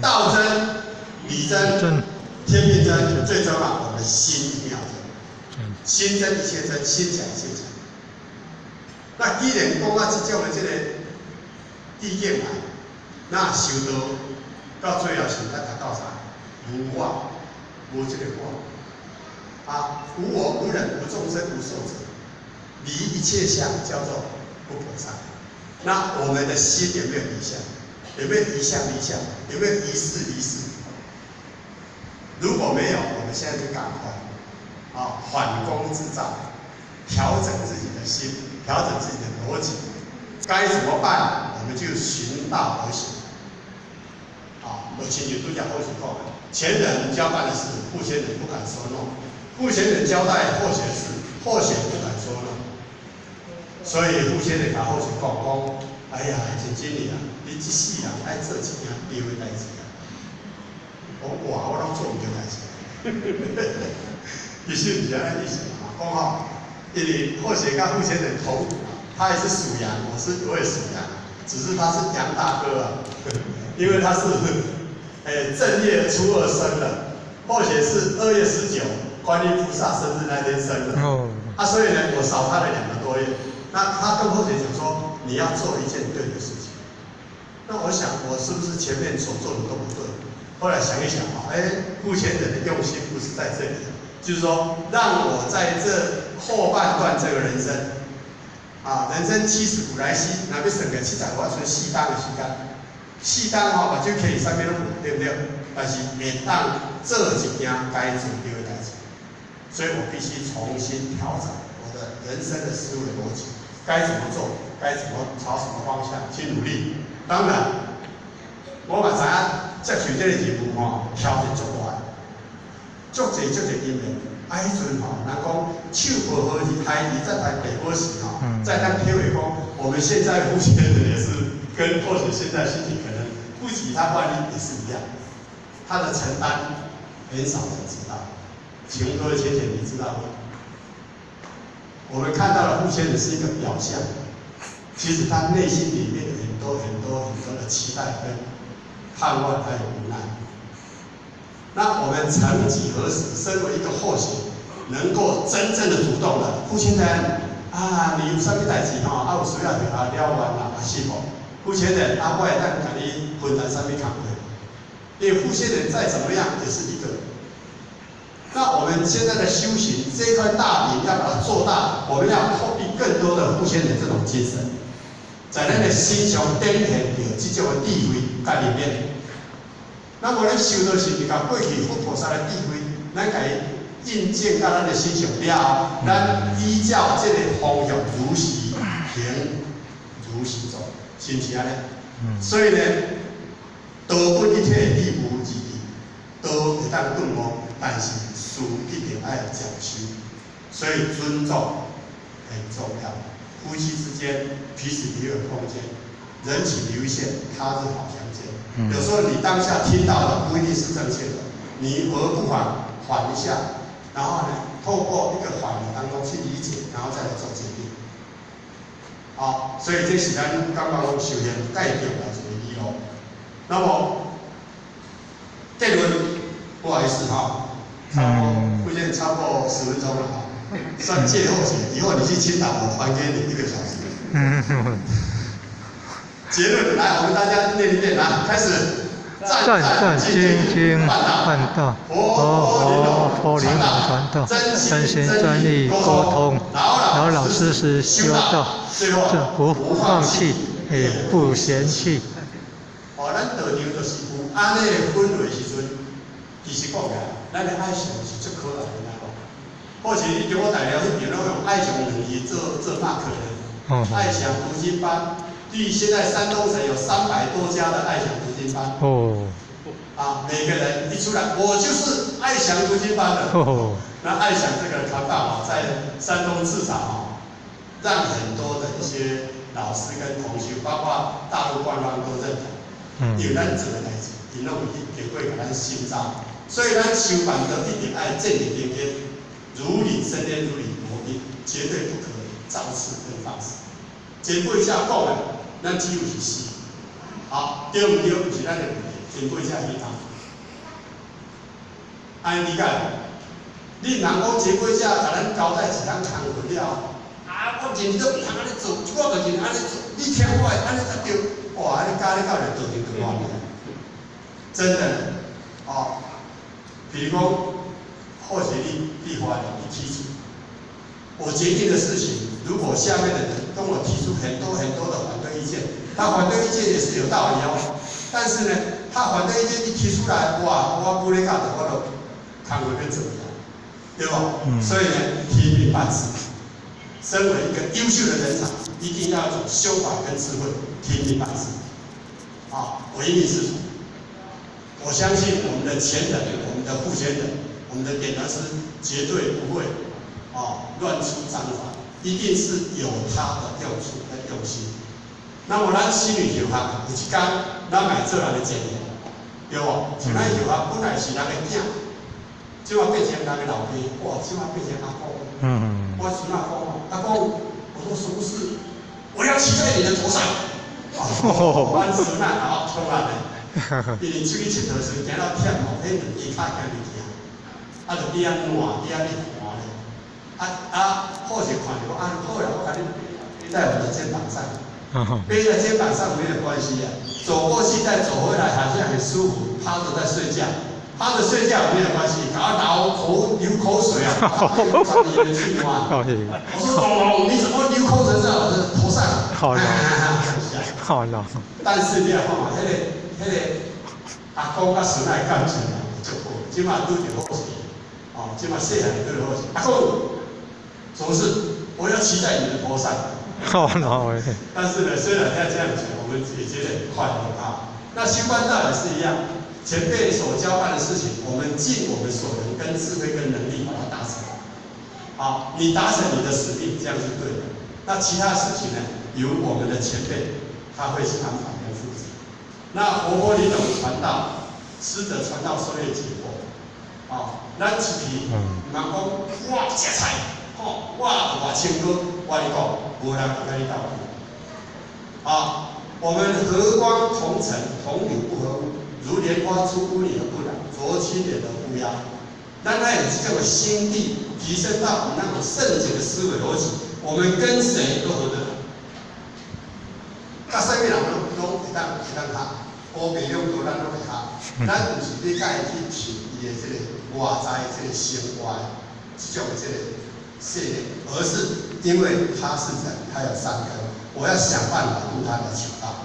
道真、理真、天命真，最重要，我们心一定要真。心真一切真，心假一切假。那既然讲到这种的这个意见啊，那修到最后是咱达到啥？无我，无这个我。啊，无我、无人、无众生、无寿者，离一切相叫做不可上。那我们的心有没有离相？有没有离相离相？有没有离事离事？如果没有，我们现在就赶快反攻自照，调整自己的心，调整自己的逻辑，该怎么办，我们就循道而行。我亲戚都讲后学讲，前人交办的事，后贤人不敢说 no； 后贤人交代后贤事，后贤不敢说 no。所以后贤人甲后贤讲，哎呀，陈经理啊，你这世人爱做一件对的代志啊。我拢做唔到代志。其实唔是安尼意思啊，讲因为后贤甲后贤人同，他也是属羊，我也属羊，只是他是羊大哥啊，因为他是。正月初2生的，或许是2月19，观音菩萨生日那天生的。所以呢，我少他了2个多月。那他跟后贤讲说，你要做一件对的事情。那我想，我是不是前面所做的都不对？后来想一想父贤人的用心不是在这里，就是说，让我在这后半段这个人生，人生70古来稀，那要算个70我剩4当的时间。4当目睭可以上面拢对不对？但是会当做一件该做对的代志，所以我必须重新调整我的人生的思维逻辑，该怎么做，该怎么朝什么方向去努力。当然，我嘛知影接受这个任务挑战足大，足侪因缘。迄阵人讲手不好时，台语在台北好时在咱体会讲，我们现在目前的人也是。跟或者现在心情可能不及他万一也是一样，他的承担很少人知道。请问各位浅浅，你知道吗？我们看到的父亲人是一个表象，其实他内心里面有很多的期待跟盼望还有无奈。那我们曾几何时，身为一个后贤，能够真正的主动的父亲人你有啥物代志有需要就了完啦，是否？负先人我会当甲你分担啥物工作，因为负先人再怎么样也是一个人。那我们现在的修行这块大饼要把它做大，我们要透露更多的负先人这种精神，在咱的心上展现着这种的智慧在里面。那么咱修的是甲过去佛菩萨的智慧，咱甲伊印证到咱的心上了，咱依照这个方向如实行，如实做。是不是安尼？所以呢，道本一体，理无二义，道会当顿悟，但是事一定要讲修，所以尊重很重要。夫妻之间彼此留有空间，人情留一线，他日好相见。有时候你当下听到的不一定是正确的，你何不缓一下，然后呢，透过一个缓的当中去理解，然后再来做决定。所以这是咱刚刚修炼介重要一个理路。那么结论，不好意思目前超过10分钟了算借后写，以后你去青岛，我还给你1个小时。结论来，我们大家念一念来，开始。战战兢兢办道，佛灵感传道，真心真意沟通，老老实实修道，不放弃也不嫌弃。咱道场就是有安尼的氛围时阵，其实讲起来，咱的爱上是最可爱的那个。或许你中国大陆迄边拢用爱上2字做马克的，爱上读经班。据现在山东省有300多家的爱享读经班。每个人一出来，我就是爱享读经班的。那爱享这个传道在山东至少让很多的一些老师跟同学，包括大陆官方都认同。因为咱做的代志，伊拢有经过咱心照，所以咱修办的一定爱正理天天，如理生天，如理磨兵，绝对不可造次跟放肆。前辈下讲的。咱只有是死，对唔对？不是咱的问题，前8只鱼头，安尼理解无？你唔通讲前8只，甲咱交代一项工课了，我认真唔通安尼做，我就认安尼做，你听我的，安尼才对。哇，安尼教你到就道德断了，真的哦。比如讲，或许你发言，你提出，我决定的事情，如果下面的人跟我提出很多的反对意见，他反对意见也是有道理哦。但是呢，他反对意见一提出来，哇，我不咧教的，我就看会变怎么样，对吧？所以呢，听命办事。身为一个优秀的人才，一定要有修法跟智慧，听命办事，唯命是从。我相信我们的前人、我们的父先人、我们的典传师绝对不会乱出章法，一定是有他的用处跟用心。那么咱心理学校有一天，咱来做人的前言，对无？像咱学校本来是人的囝，即马变成人的老爸，哇，即马变成阿公。我孙阿公，阿公，我说什么事？我要骑在你的头上。阮孙啊，冲啊嘞！因为出去佚佗时，行到忝哦，迄两只脚行袂行，就伫遐暖，伫遐咧寒咧。好势看着我，好啦，我甲你背在我的肩膀上，背在肩膀上没有关系啊，走过去再走回来，好像很舒服，趴着在睡觉。趴着睡觉没有关系，搞到流口水啊！找你的去吗？我说龙，你怎么流口水在我的头上？好了，好了。但是你要看嘛，迄个阿公甲孙仔感情啊，就好，即马拄着好势，即马细汉拄着好势。阿公，什么事？我要骑在你的头上。好了，但是呢，虽然他这样讲，我们也觉得很快乐啊。那修官道也是一样。前辈所交办的事情，我们尽我们所能，跟智慧跟能力把它达成。你达成你的使命，这样是对的。那其他事情呢，由我们的前辈他会去安排跟负责。那活泼灵动传道，师者传道授业解惑。咱出去，唔通讲我食菜，我偌清高，我跟你讲，无人会跟你斗比。我们和光同尘，同流不合污。如莲花出污泥而不染，濯清涟而不妖。咱要有这种心地提升到我们那种圣洁的思维逻辑，我们跟谁都合得来。甲身边人拢会当他，乌白两道咱拢会他。咱不是你甲伊去听伊的这个外在这个生活这种这个训练，而是因为他是人，他有善根，我要想办法度他的求道。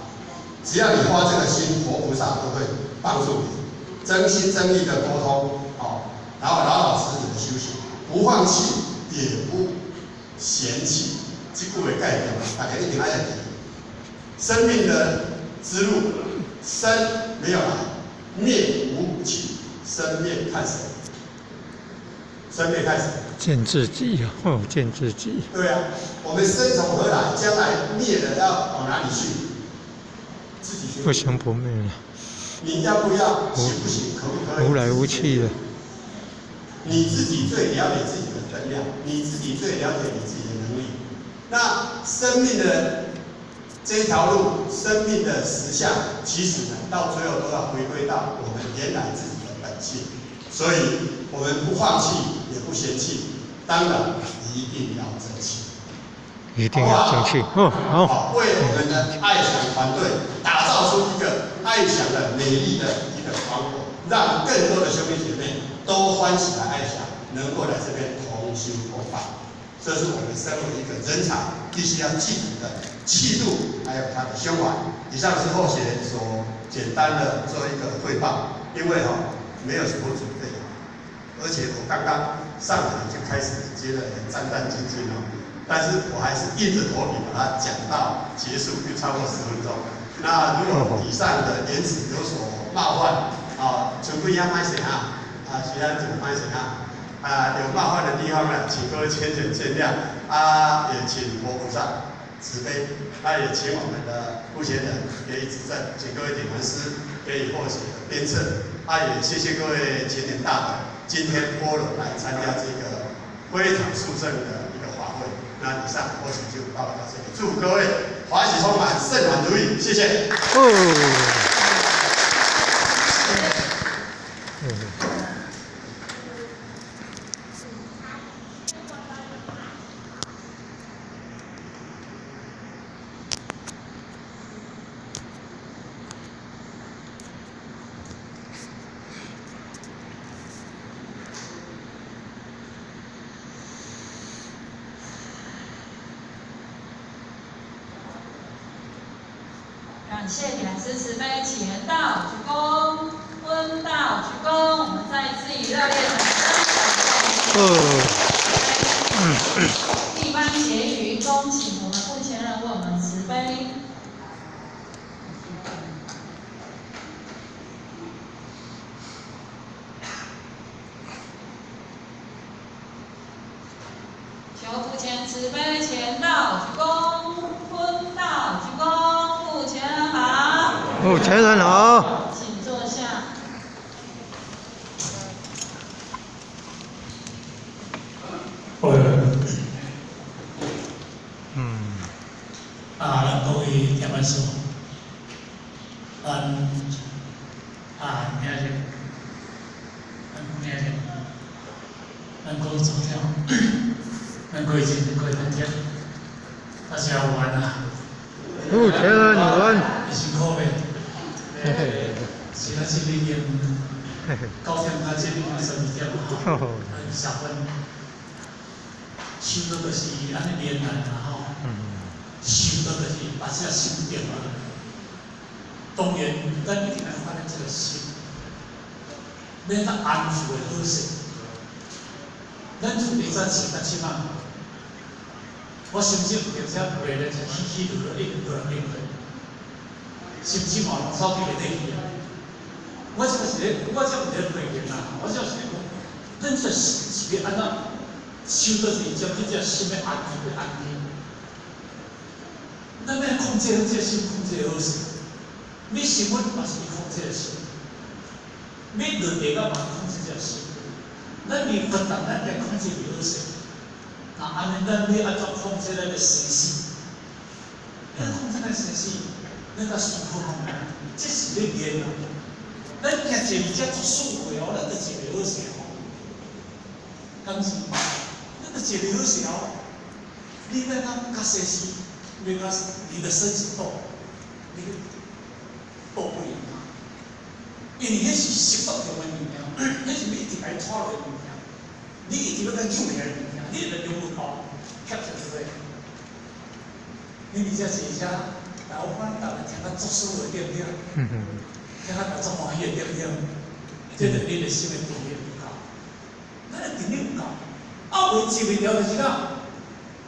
只要你花这个心，佛菩萨都会帮助你，真心真意的沟通，然后老实实的修行，不放弃，也不嫌弃，这句话概念嘛，大家一定要记。生命的之路，生没有来，灭无起，生灭看谁？生灭看谁？见自己见自己。对啊，我们生从何来？将来灭了要往哪里去？不生不灭了。你要不要？行不行？可不可以？无来无去的。你自己最了解自己的分量，你自己最了解你自己的能力。那生命的这条路，生命的实相，其实呢，到最后都要回归到我们原来自己的本性。所以，我们不放弃，也不嫌弃，当然一定要争气。一定要争气，好，为我们的爱想团队打造出一个爱想的美丽的一个王国，让更多的兄弟姐妹都欢喜来爱想，能够来这边同修佛法。这是我们身为一个人才必须要记住的气度，还有他的胸怀。以上是后学所简单的做一个汇报，因为没有什么准备，而且我刚刚上场就开始觉得很战战兢兢但是我还是硬着头皮把它讲到结束，就超过10分钟。那如果以上的言辞有所冒犯，全部一样拍谁其他怎么拍谁有冒犯的地方呢，请各位千见谅。也请佛菩萨慈悲，也请我们的副贤人给予指正，请各位典传师给予后续的鞭策。也谢谢各位前年大德今天拨了来参加这个非常殊胜的一个法会。那以上我就报告到这里，祝福各位华喜充满，盛满如意，谢谢。感谢你来支持悲前道鞠躬，温道鞠躬，我们再一次以热烈掌声。地方结余，恭请我们付钱人为我们慈悲。求付钱慈悲前道鞠躬，温道鞠躬，付钱人好。付钱人好。请坐下。各位店员师傅，咱各位总调，咱各位经理、各位同仁，大家午安啊！付钱人午安。你辛苦未？现在是2点9点，到这边12点啊，20分。收到就是安尼连来嘛吼。收到就是把这收掉了。当然，咱一定要发展这个心，免得安全的好势。咱厝地早饲甲7万，我甚至有定些卖咧就起落落，一直落，甚至嘛拢走去内底去啊！我这是咧，我这唔咧卖钱啦，我这是咧讲，咱这是要安怎收到是将迄只心的安全的安定。咱要控制咱这心，控制好势。你心稳嘛是控制心，你落地到嘛控制这心。咱离分档，咱来控制好势。那安尼，咱要安怎控制咱的生死？要控制咱生死，咱甲舒服方面，这是咧练啊。咱行一只做数回哦，咱就一个好势哦。敢是？咱就一个好势哦。你要咱较生死，要甲你的生死斗，你斗不赢啊。因为迄是习惯中的物件，迄是你一直来拖落的物件，你一直要来救起来的物件，你的用不好，吸着出来。你而且是一只老板，逐日听到作诗的对不对？听到作欢喜的对不对？这就是你的心的定力不够，咱的定力不够，为治袂了就是讲，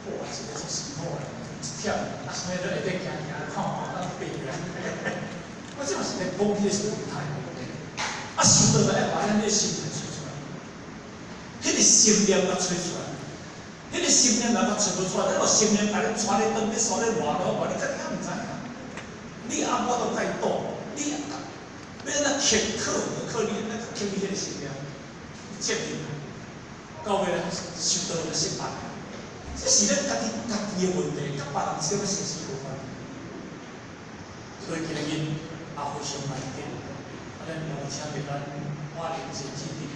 哇，这个做辛苦的，一忝，什么都会得行，看当病人。我这嘛是在讲迄个心态。想到来把咱的心态吹出来，迄个心念甲吹出来，迄个心念若甲吹不出来，咱个心念把你带咧转，你刷咧外头，你家己也毋知影。你阿我都甲伊赌，你要安怎克你那克你迄个心念，证明到尾来受到的失败，这是咱家己的问题，甲别人什么生死无关。所以今日阿非常难得。咱邀请着咱花莲县基地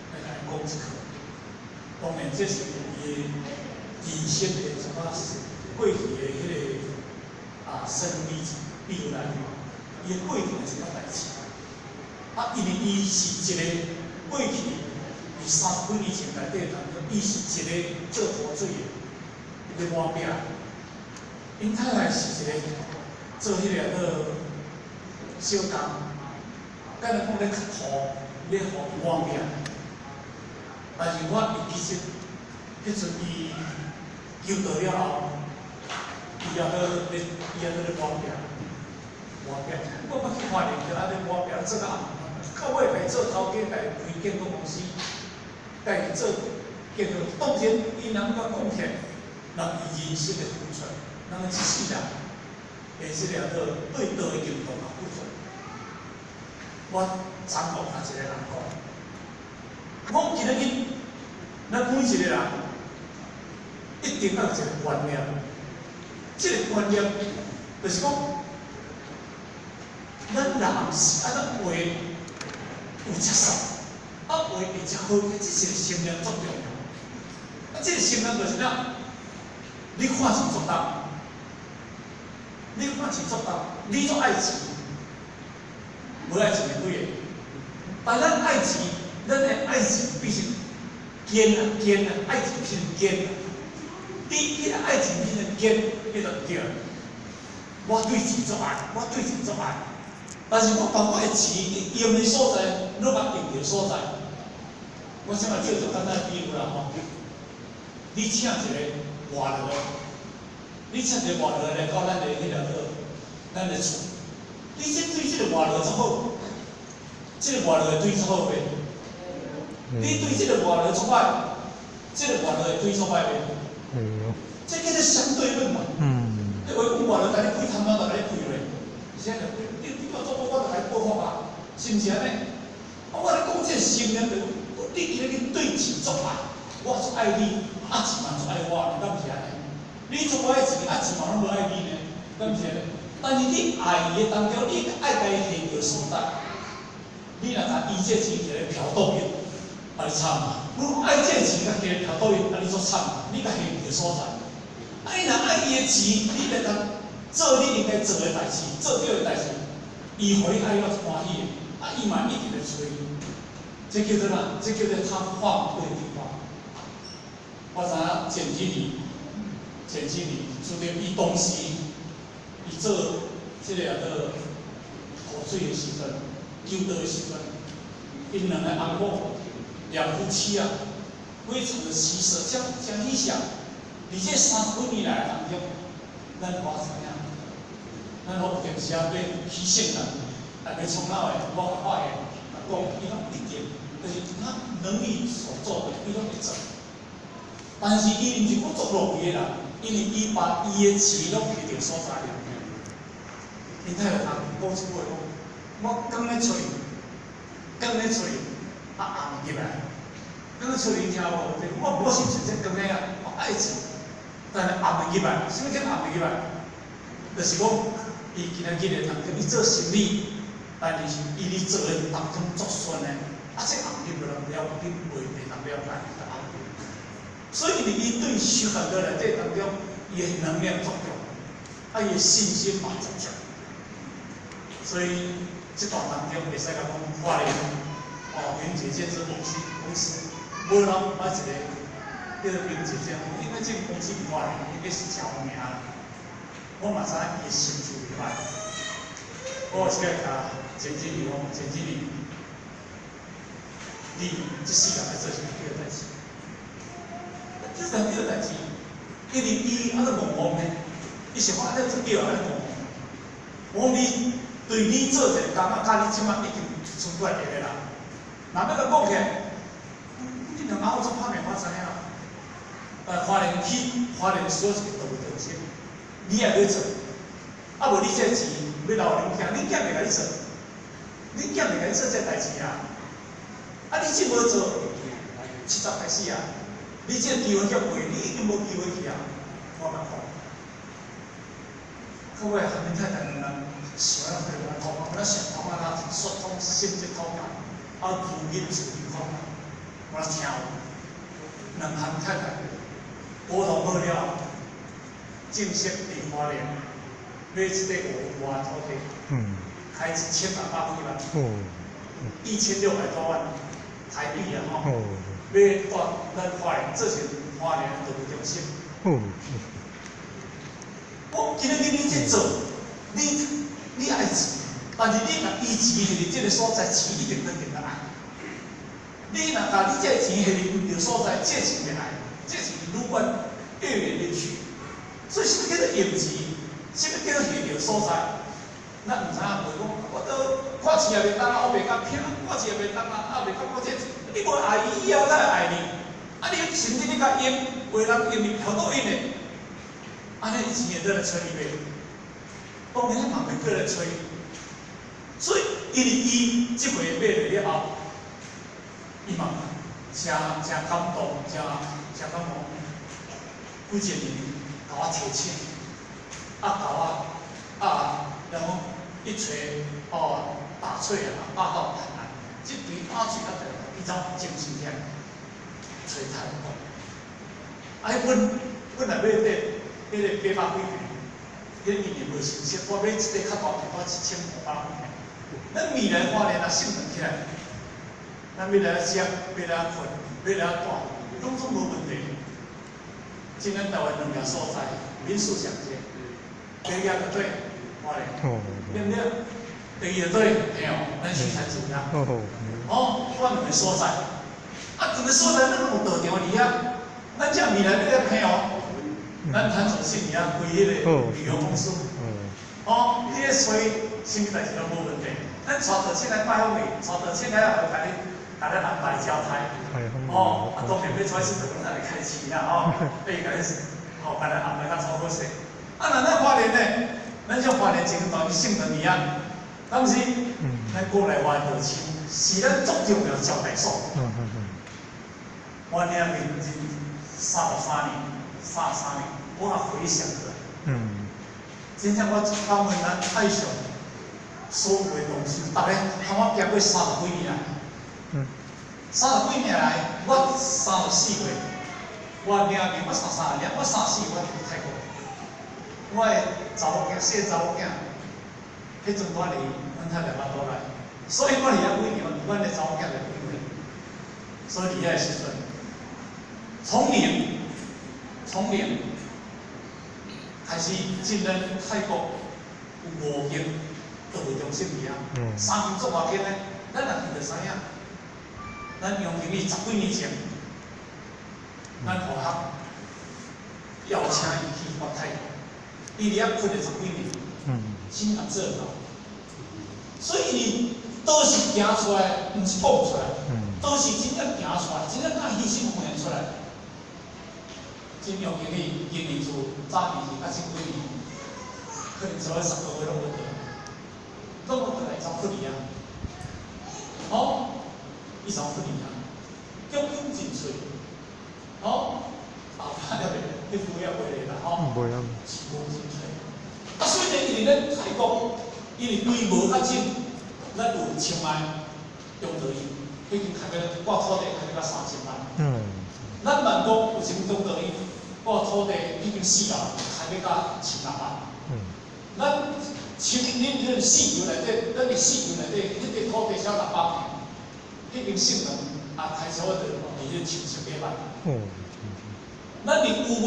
来甲伊讲一课，当然这是伊人生的一个过去的迄个生理历来伊的过程是个代志。因为伊是一个过去伫30几年前内底，伊是一个做河水的一个碗饼，因太太是一个做迄个小工。咱来讲咧土，咧予碗饼，但是我其实迄阵伊求到了后，伊也咧碗饼。我捌去花莲就安尼碗饼做到到尾来做头家，来开建筑公司，来做建筑。当然，伊能够贡献，让伊人生的付出，让伊一世人，会是了对道的认同和付出。我参考一个人讲，我今日咱每一个人一定要有一个观念，这个观念就是讲，咱人是安怎活有接受，活会只好，这是个心念作用。这个心念就是讲，你看钱做当，你做爱钱。无爱情的几个，但咱爱情，咱的爱情必须坚啊，爱情必须坚啊。你迄个爱情必须坚，迄就对。我对钱足爱，我对钱足爱，但是我把我的钱用的所在，拢把用着所在。我想啊，叫做简单比喻啦吼，你请一个外劳，你请一个外劳来到咱的迄条个，咱的厝，你对这个外劳足好，这个外劳会对足好袂？你对这个外劳足歹，这个外劳会对足歹袂？这叫做相对论嘛。你话讲外劳甲你开摊，我就甲你开咧，是安尼。你要做我就来报复啊，是毋是安尼？我咧讲这个心念就，你今日对钱足爱，我足爱你，啊钱嘛足爱我，敢毋是安尼？你足爱钱，啊钱嘛拢无爱你呢，敢毋是安尼？但是你爱伊的当中，你爱甲伊下着所在，你若甲伊这钱摕来嫖赌瘾，啊你惨啊！你爱这钱甲摕来嫖赌瘾，啊你足惨啊！你甲下着所在，啊你若爱伊的钱，你来甲做你应该做的代志，做对的代志。伊互你爱我欢喜的，啊，伊嘛一直来找你，这叫做哪？这叫做他放对地方。我知影前几年，注定伊当时，伊做这个河水的时阵，游道的时阵，因两个翁某两夫妻啊，非常的喜舍，真喜舍。伫这30几年来当中，咱发生啥？咱好有阵时啊，要牺牲人，大家从哪的我发现，讲伊拢一定，就是他能力所做的，伊拢会做。但是伊毋是不做落去的人，因为伊把伊的钱拢摕着所在。因太太讲一句话讲，我刚咧找伊，啊暗入来，刚咧找伊听无？我是真正刚咧啊，我爱钱，但是暗入来，什么叫暗入来？就是讲。伊今仔日的当中，伊做生意，但是伊咧做的当中作顺的，啊，这行业不能了，你袂当了解的行业。所以伊对许很多人这当中，伊的能量足强，啊，伊的信心嘛足强。所以这段当中，袂使讲花莲明捷建设公司，无人买一个叫做明捷建设，因为这个公司伫花莲应该是超名。我嘛知伊心就袂歹，我是甲前几年，你这世界来做是对的代志，这是对的代志，因为伊安尼戆戆呢，伊想讲安尼做叫安尼戆，你对你做一个工啊，甲你即马已经出过来一个人，若要甲讲起来，你两后做拍面我知影啦，花莲需要一个道德性。你也要做，啊无你这钱要留恁囝，恁囝袂甲你做，恁囝袂甲你做这代志啊！啊你这无做，70开始啊，你这机会叫过，你已经无机会去啊，我讲。各位和恁太太两人想要对我讲，我想讲啊，说通心即通啊，啊如因自因讲，我听有，两项太太沟通好了。正式伫花莲买一块5外土地，开1800几万，1600多万台币啊吼，买到咱花莲，这是花莲的道路中心。我今日你这做，你爱钱，但是你若以钱下伫这个所在，钱一定得爱。你若甲你这钱下伫唔对所在，这钱袂爱，这钱愈远越远越去。所以什么叫做用钱？什么叫做下着所在？咱唔知影袂讲，我都看钱也袂当啊，我袂甲拼，看钱也袂当啊，袂甲我这，你无爱伊以后才会爱你。啊，你甚至你甲用，为人用你嫖赌瘾的，安尼伊钱会倒来找你袂？当然嘛袂倒来找你。所以因为伊即回买落了后，伊嘛真感动，真感动，几一年。甲我提醒，甲我然后一锤打碎啊，霸道盘啊，这对打碎啊，伊怎精神起来，锤太多。啊，阮若买迄个800几平，迄一年无成息，我买一块较大平，我1500块。咱未来花莲啊，性能起来，咱未来食，未来困，未来住，拢总无问题。今咱台湾两个所在，民俗上街，第二个对。我咧，哦，对不对？第二对，没有，咱去参主呀。哦，哦，我两个所在，啊，两个所在咱有道场哩啊，咱这未来要了朋友，咱谈做生意啊，开迄个旅游公司。哦，你个吹什么代志都无问题，咱带着钱来拜访你，带着钱来后甲你安排招待。哦，啊，当然要出去就可能来开市啦，哦，可以甲你哦，甲咱安排较超好势。啊，那咱花莲呢？咱这花莲真大去圣堂一样，当时咱过来玩就是咱足重要招待所。我遐面是33年，我也回想着。真正我到问咱海上所有的同事，大家和我行过30几年，30几年来，我34岁，我领面我33年，我34我去泰国，我的查某囝，小查某囝，迄阵我离阮太太多来，所以我离遐几年，阮的查某囝就几岁，所以离遐时阵，从零。开始进咱泰国有5间道路中心去啊，3间做偌间呢？咱若去着知影，咱杨经理10几年前，咱同学邀请伊去发泰国，伊离遐开了10几年，真难做到。所以伊都是行出来，毋是讲出来，都是真正行出来，真正甲牺牲奉献出来。真杨经理今年厝早期是甲10几年，可能做了10个月拢无得，拢无得来走福利啊！哦，伊走福利啊，叫金真水，哦，后摆了咧，你不要回来啦，吼，袂啊，是无真水。啊，所以呢，因为咱泰国，因为规模较紧，咱有清迈、中德已经开个挂土地开个到3000万。咱万国有成中德已。我土地已经4楼，开要到700万。咱恁迄4游内底，咱伫4游内底，迄个土地才600平，已经性能也开差不多伫迄70几万。咱伫乌温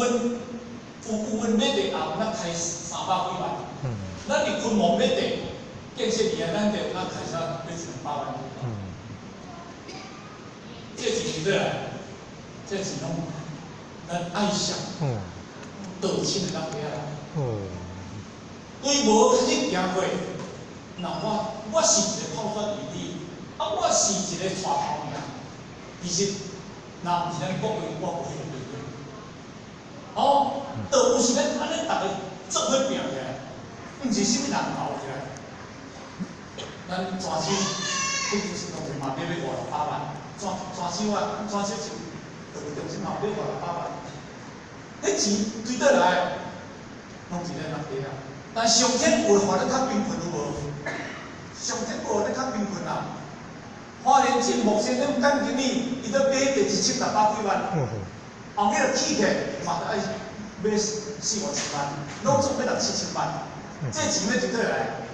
买地后，咱开300几万。咱伫昆明买地建设以后，咱就开始要200万。这钱伫倒来，这钱拢。咱爱想，道亲的当家啦。规模较紧行过，那我是一个候选议员，啊，我是一个带头尔。其实，若毋是咱国会，我无迄个对对。哦，道有是咱安尼逐个做伙拼起来，毋是啥物人熬起来。咱全省，不就是同志嘛，要500万，全省啊，全省是。道路中心嘛，要500万，迄钱对倒来，拢是咱落地啊。但上天有互咱较贫困有无？上天有互咱较贫困啊。花莲县目前咱干经理，伊要买地1,600几万，后尾就起起嘛，得爱买4、5千万，拢总要6、7千万。这钱要对倒来，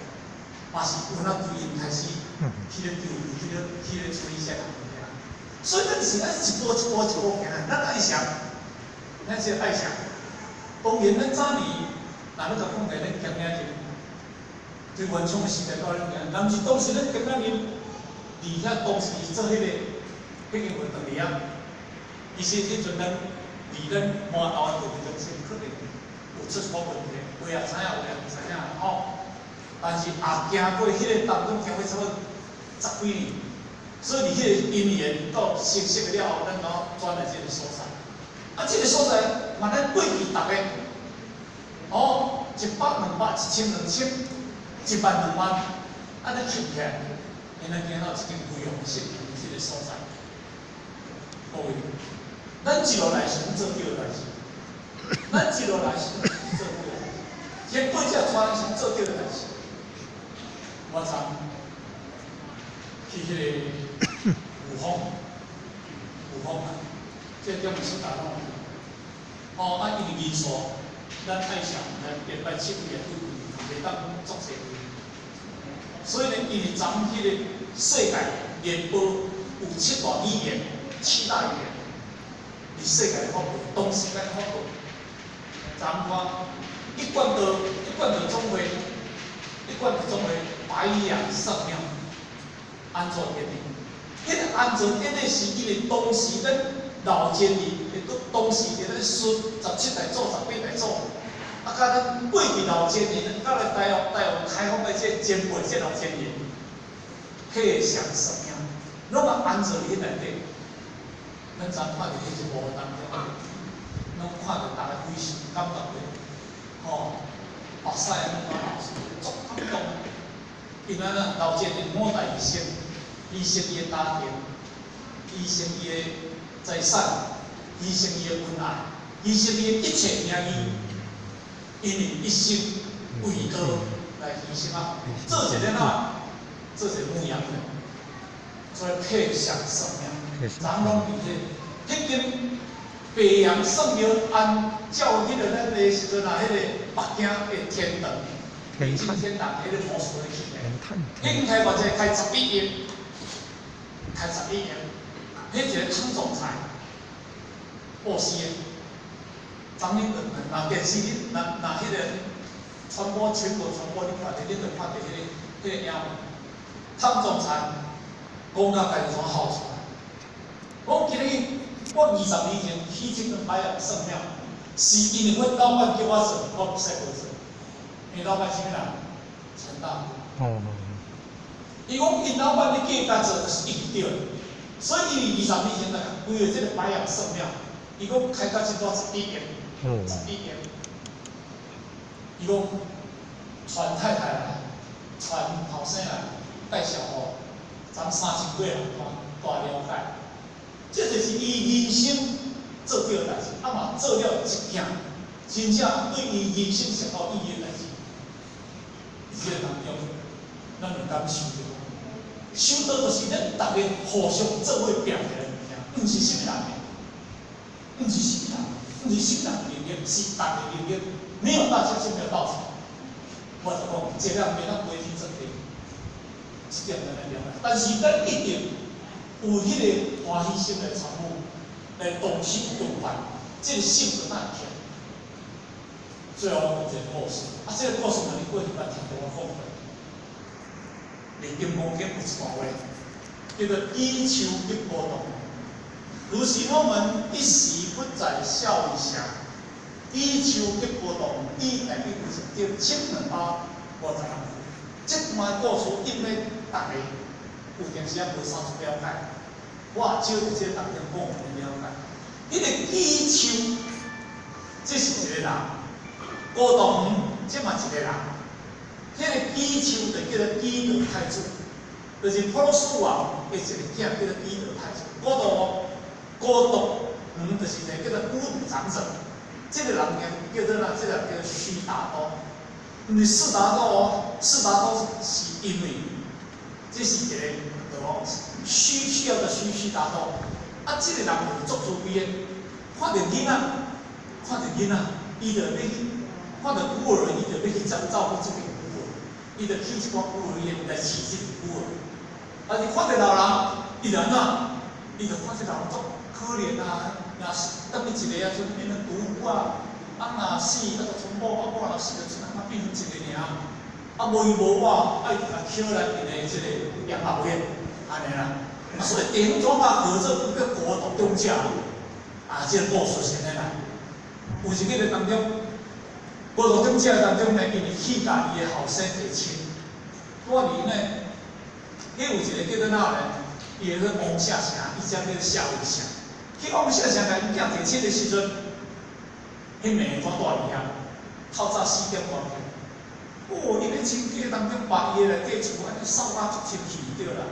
嘛是有咱对因开始去咧丢，去咧处理些人。所以咱是爱一步行，咱爱想，咱是爱想。当然，咱早年，若要甲讲起咱今仔日，最原创的时代到咱今，但是当时咱今仔日，离遐当时做迄个经运动里啊，其实迄阵咱离咱满头的道路中心可能有出错问题，有也知影，有也毋知影吼。但是也行过迄个当中，行过差不多10几年。所以，迄个因缘到成熟了后，咱然后转来这个所在。啊，这个所在，嘛咱过去大家，哦，100、200、1000、2000、1万、2万，啊，咱起起来，因咱今仔有一间规模性这个所在。各位，咱一路来是做对的代志，咱一路来是做对的代志，这对这传是做对的代志。我昨去迄个有风啊，这点是大拢有。哦，啊，因为民俗，咱爱上咱连摆7月袂当作势。所以呢，因为咱迄个世界联邦有7大语言、7大语言，伫世界的发布，同时间发布。咱看一贯道总会，一贯是种为白羊圣庙安坐典礼。迄个安坐典礼是因为当时咱老前人，亦都当时伫咧孙17代祖、18代祖，啊，甲咱过去老前人，甲来台湾开放的这前辈这老前人，配上圣庙，拢嘛安坐伫迄内底。咱昨看着迄一幕当中，拢看着大家非常感动的，吼，目屎啊，拢流出，足感动。因为咱老前人五代牺牲，牺牲伊的家庭，牺牲伊的财产，牺牲伊的恩爱，牺牲伊的一切名誉，因为一生为道来牺牲啊！做一个哪？做一个牧羊人，所以配上圣命，咱拢伫迄间白羊圣庙按照迄个咱个时阵啊，迄个北京的天堂，北京天堂迄个魔术的起来，应开偌济开11亿，开11亿，迄一个汤总裁，报死的，昨年那电视那迄个传播全国传播，你看着，你著看着迄个影片，汤总裁讲到家己怎好出来。我今日我20年前起这个白羊圣庙，是因为阮老板叫我做，我不使无做。因为老板什么人？陈大哥。哦。伊讲因老板你叫伊做，就是一定对的。所以因为20年前来规划这个白羊圣庙，伊讲开到这多11亿，11亿。伊讲传太太来，传后生来，介绍互咱3000几人大了解。这就是伊人生做对代志，啊嘛做了一件真正对伊人生上有意义的代志。这个当中，咱就感受到，修道就是咱大家互相做伙拼起来物件，毋是什么人的，毋是什么人，毋是什么人的能力，是大家的能力。没有大家就没有道场。我就讲，这两边咱袂去争辩，这点咱来了解。但是咱一定有迄个欢喜心来传播，来动心动魄，这个性格那强。最后讲一个故事，啊，这个故事呢，你过去捌听过我讲过。《金刚经》有一段话，叫做“一秋一波动”。如是我们一时不在笑一下，一秋一波动，一代表就是清两包5十人。这段故事因为大家有阵时啊无啥子了解，我少伫这当中讲了解。迄个一秋，这是一个人；郭董这嘛一个人。迄个伊秋就叫做伊德太子，就是波罗斯王的一个囝叫做伊德太子。郭董就是一个叫做孤独长者。这个人叫做这个叫做须达多，毋是悉达多哦，悉达多是因为这是一个需要的须达多。啊，这个人就是足自卑的，看到囡仔，伊就要去，看到孤儿，伊就要去照顾这个。伊就起一寡孤儿院来饲这个孤儿，啊！你看到老人，伊就安怎？伊就看这老人足可怜啊！若是等于一个啊，像变成独孤啊，若死，啊，就从某若死，就只变成一个尔。啊，无依无我，爱甲捡来伫个这个养老院，安尼啦。啊，所以地方总嘛合作叫国度中者，啊，这个故事是安尼来。有一个当中。国度中者当中呢，因为去甲伊的后生提亲，我伫呢，迄有一个叫做哪呢？伊个叫王下城，伊只叫做夏威城。去王下城甲伊囝提亲的时阵，迄妹怎住伫遐？透早4点半起。哦，伊咧亲戚当中把伊个内底厝安尼扫甲足清气对啦。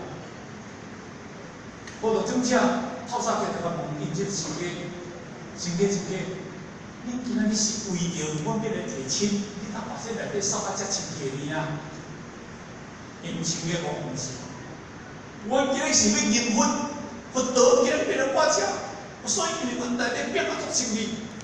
国度中者透早起就甲问因这亲家。恁今仔日是为着我要来提亲，你若把这内底扫甲遮清气呢啊？因亲家讲毋是，我今日是要迎婚，佛道今日变成我遮，所以因为阮内底变啊足清气。